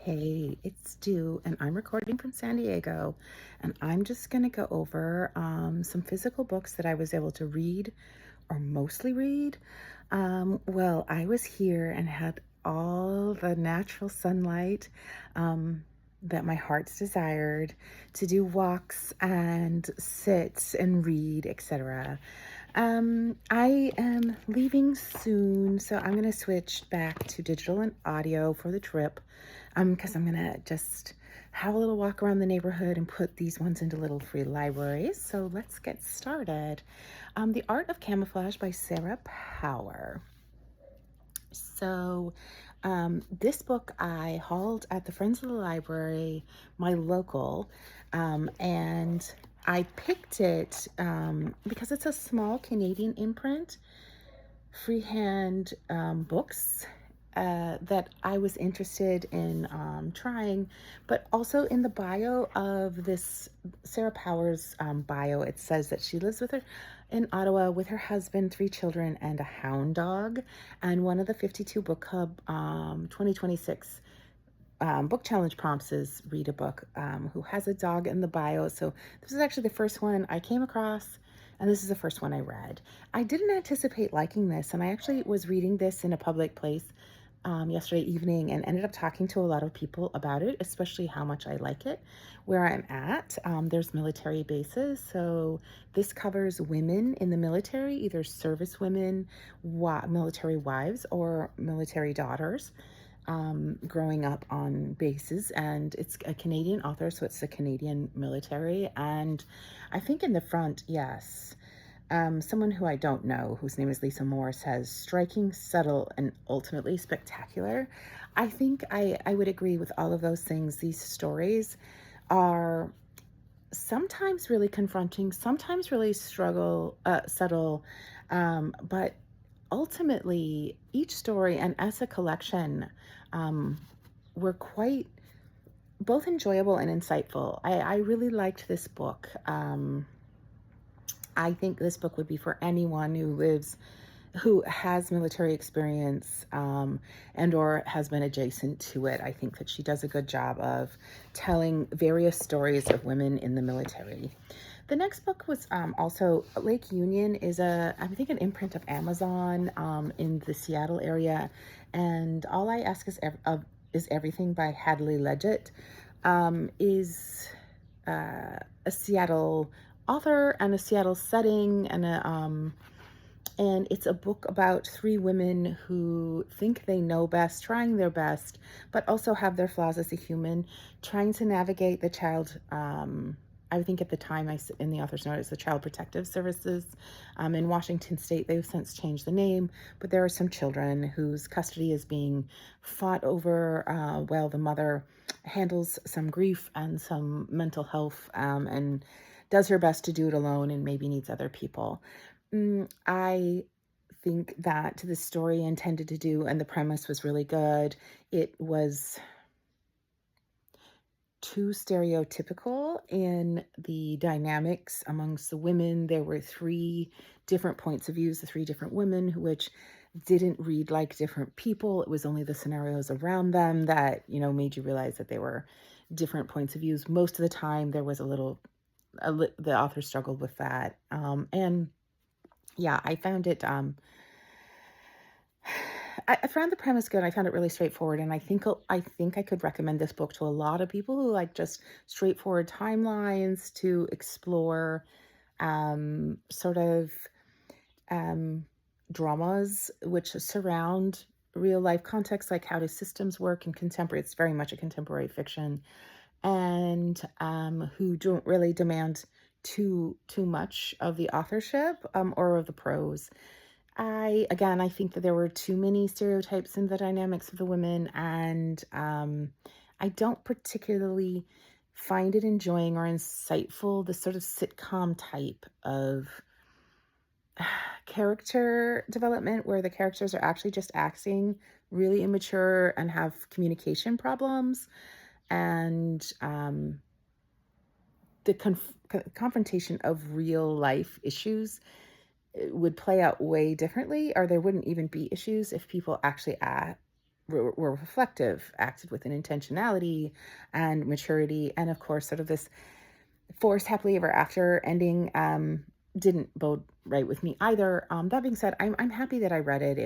Hey, it's Stu, and I'm recording from San Diego, and I'm just going to go over some physical books that I was able to read or mostly read. Well, I was here and had all the natural sunlight um, that my heart's desired to do walks and sit and read, etc. I am leaving soon, so I'm going to switch back to digital and audio for the trip because I'm going to just have a little walk around the neighborhood and put these ones into little free libraries. So let's get started. The Art of Camouflage by Sarah Power. So, this book I hauled at the Friends of the Library, my local, and I picked it because it's a small Canadian imprint, freehand books that I was interested in trying, but also in the bio of this Sarah Powers bio, it says that she lives with her in Ottawa with her husband, 3 children, and a hound dog. And one of the 52 Book Hub 2026 book challenge prompts is read a book who has a dog in the bio. So this is actually the first one I came across, and this is the first one I read. I didn't anticipate liking this, and I actually was reading this in a public place yesterday evening and ended up talking to a lot of people about it, especially how much I like it. Where I'm at, there's military bases, so this covers women in the military, either service women, military wives, or military daughters growing up on bases. And it's a Canadian author, so it's the Canadian military. And I think in the front, yes, someone who I don't know, whose name is Lisa Moore, says striking, subtle, and ultimately spectacular. I think I would agree with all of those things. These stories are sometimes really confronting, sometimes really subtle, but ultimately, each story and as a collection um, were quite both enjoyable and insightful. I really liked this book. I think this book would be for anyone who has military experience and or has been adjacent to it. I think that she does a good job of telling various stories of women in the military. The next book was also Lake Union is I think an imprint of Amazon in the Seattle area, and All I Ask is Everything by Hadley Leggett is a Seattle author and a Seattle setting and it's a book about 3 women who think they know best, trying their best, but also have their flaws as a human, trying to navigate the child. I think at the time in the author's note, it's the Child Protective Services in Washington State. They've since changed the name, but there are some children whose custody is being fought over while the mother handles some grief and some mental health and does her best to do it alone and maybe needs other people. I think that the story intended to do, and the premise was really good. It was too stereotypical in the dynamics amongst the women. There were 3 different points of views, the 3 different women, which didn't read like different people. It was only the scenarios around them that, made you realize that they were different points of views. Most of the time, there was the author struggled with that. And yeah, I found it, I found the premise good. I found it really straightforward, and I think I could recommend this book to a lot of people who like just straightforward timelines to explore sort of um, dramas which surround real life contexts, like how do systems work in contemporary. It's very much a contemporary fiction, and who don't really demand too much of the authorship or of the prose. I think that there were too many stereotypes in the dynamics of the women, and I don't particularly find it enjoying or insightful, the sort of sitcom type of character development where the characters are actually just acting really immature and have communication problems, and the confrontation of real life issues would play out way differently, or there wouldn't even be issues if people actually were reflective, acted with an intentionality and maturity, and of course, sort of this forced happily ever after ending didn't bode right with me either. That being said, I'm happy that I read it.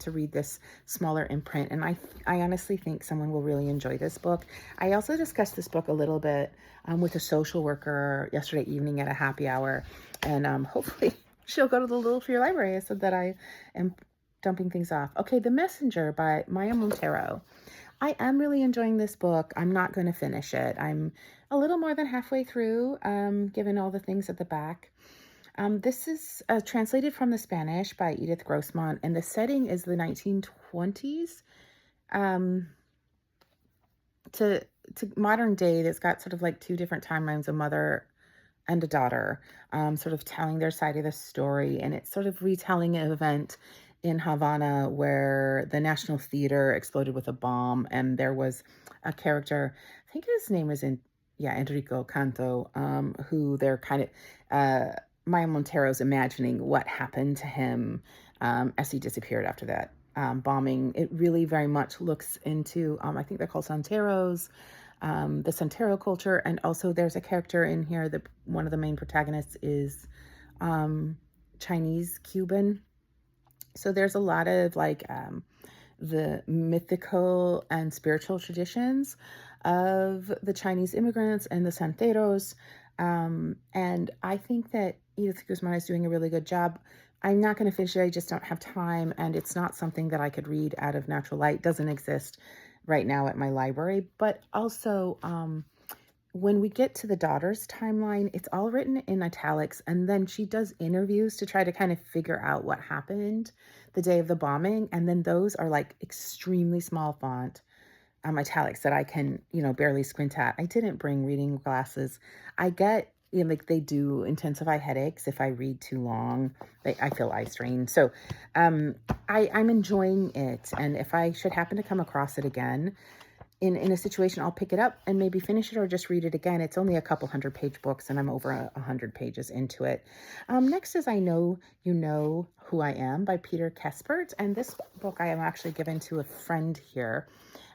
To read this smaller imprint, and I honestly think someone will really enjoy this book. I also discussed this book a little bit with a social worker yesterday evening at a happy hour, and hopefully she'll go to the Little Free Library. I said that I am dumping things off. Okay, The Messenger by Maya Montero. I am really enjoying this book. I'm not going to finish it. I'm a little more than halfway through, given all the things at the back. This is translated from the Spanish by Edith Grossman, and the setting is the 1920s um, to modern day. That's got sort of like two different timelines, a mother and a daughter, sort of telling their side of the story, and it's sort of retelling an event in Havana where the National Theater exploded with a bomb, and there was a character, I think his name is Enrico Canto, who they're kind of Maya Montero's imagining what happened to him as he disappeared after that bombing. It really very much looks into, I think they're called Santeros, the Santero culture, and also there's a character in here that one of the main protagonists is Chinese Cuban. So there's a lot of like the mythical and spiritual traditions of the Chinese immigrants and the Santeros. And I think that Edith Guzman is doing a really good job. I'm not going to finish it. I just don't have time. And it's not something that I could read out of natural light. It doesn't exist right now at my library. But also, when we get to the daughter's timeline, it's all written in italics. And then she does interviews to try to kind of figure out what happened the day of the bombing. And then those are like extremely small font italics that I can, barely squint at. I didn't bring reading glasses. I get, like they do intensify headaches if I read too long. I feel eye strain. So I'm enjoying it. And if I should happen to come across it again, in a situation, I'll pick it up and maybe finish it or just read it again. It's only a couple 100-page books, and I'm over 100 pages into it. Next is I Know You Know Who I Am by Peter Kespert. And this book I am actually given to a friend here.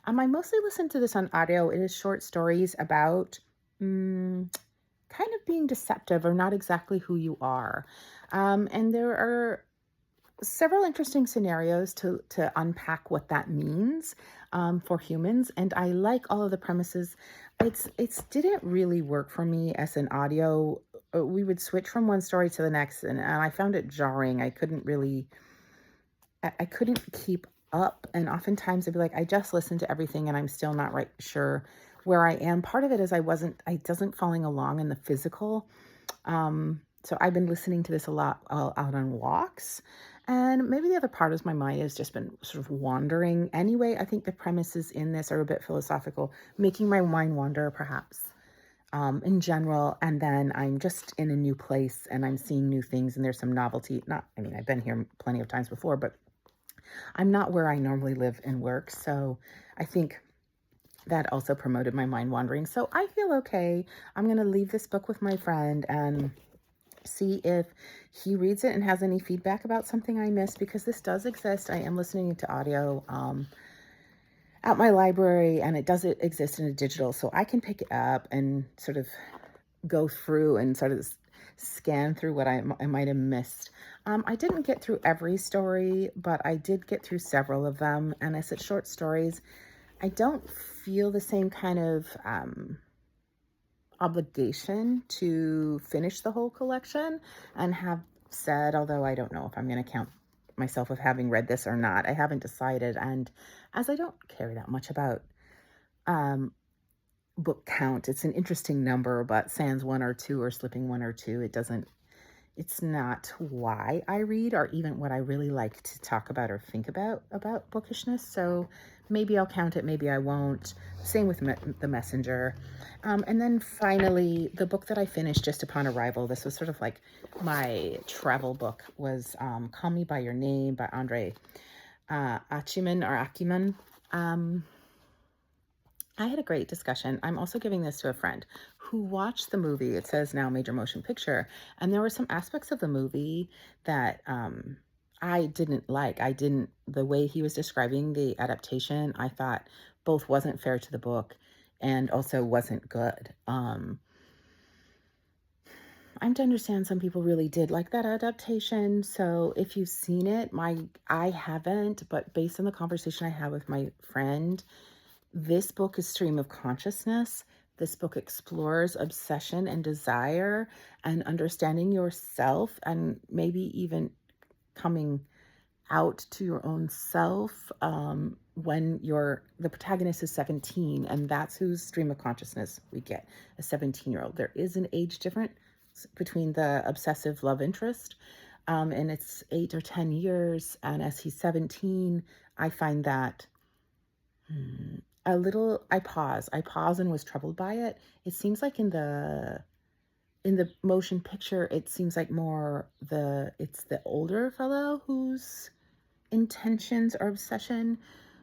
I mostly listen to this on audio. It is short stories about kind of being deceptive or not exactly who you are. And there are several interesting scenarios to unpack what that means for humans, and I like all of the premises. It's didn't really work for me as an audio. We would switch from one story to the next, and I found it jarring. I couldn't keep up, and oftentimes I'd be like, I just listened to everything and I'm still not right sure where I am. Part of it is I wasn't following along in the physical. So I've been listening to this a lot out on walks. And maybe the other part is my mind has just been sort of wandering. Anyway, I think the premises in this are a bit philosophical, making my mind wander perhaps in general. And then I'm just in a new place and I'm seeing new things and there's some novelty. I've been here plenty of times before, but I'm not where I normally live and work. So I think that also promoted my mind wandering. So I feel okay. I'm going to leave this book with my friend and see if he reads it and has any feedback about something I missed, because this does exist. I am listening to audio at my library, and it does exist in a digital, so I can pick it up and sort of go through and sort of scan through what I might have missed. I didn't get through every story, but I did get through several of them, and as it's short stories, I don't feel the same kind of obligation to finish the whole collection, and have said, although I don't know if I'm going to count myself with having read this or not, I haven't decided. And as I don't care that much about book count, it's an interesting number, but sans one or two or slipping one or two, it's not why I read or even what I really like to talk about or think about bookishness. So maybe I'll count it, maybe I won't. Same with The Messenger. And then finally, the book that I finished just upon arrival, this was sort of like my travel book, was Call Me By Your Name by Andre Aciman. I had a great discussion. I'm also giving this to a friend who watched the movie. It says now Major Motion Picture. And there were some aspects of the movie that I didn't, the way he was describing the adaptation, I thought both wasn't fair to the book and also wasn't good. I'm to understand some people really did like that adaptation. So if you've seen it, I haven't, but based on the conversation I had with my friend, this book is stream of consciousness. This book explores obsession and desire and understanding yourself and maybe even coming out to your own self when the protagonist is 17, and that's whose stream of consciousness we get, a 17-year-old. There is an age difference between the obsessive love interest, and it's 8 or 10 years, and as he's 17, I find that a little, I pause and was troubled by it. It seems like in the motion picture, it seems like more it's the older fellow whose intentions or obsession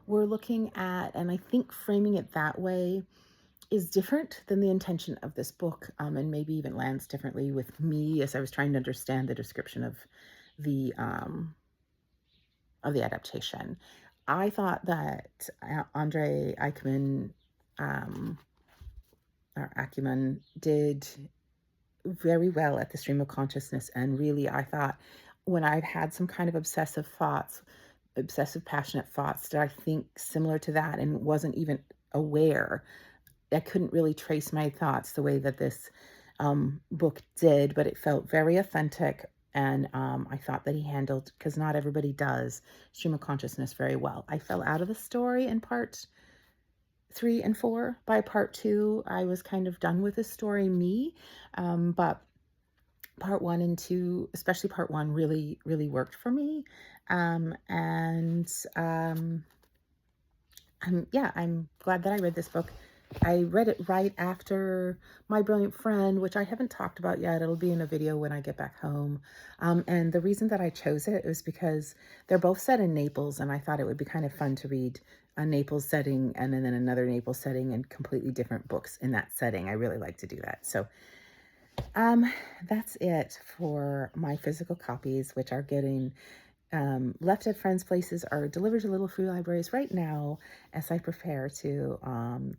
we're looking at, and I think framing it that way is different than the intention of this book, and maybe even lands differently with me as I was trying to understand the description the adaptation. I thought that Andre Eichmann, um, or Acumen, did very well at the stream of consciousness. And really, I thought when I've had some kind of obsessive, passionate thoughts that I think similar to that and wasn't even aware, I couldn't really trace my thoughts the way that this book did, but it felt very authentic. And I thought that he handled, because not everybody does, stream of consciousness very well. I fell out of the story in part 3 and 4. By part 2, I was kind of done with the story, but part 1 and 2, especially part 1, really, really worked for me. And I'm glad that I read this book. I read it right after My Brilliant Friend, which I haven't talked about yet. It'll be in a video when I get back home. And the reason that I chose it was because they're both set in Naples, and I thought it would be kind of fun to read a Naples setting and then another Naples setting and completely different books in that setting. I really like to do that. So that's it for my physical copies, which are getting left at friends' places or delivered to little free libraries right now as I prepare to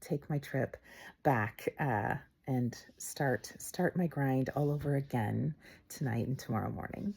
take my trip back and start my grind all over again tonight and tomorrow morning.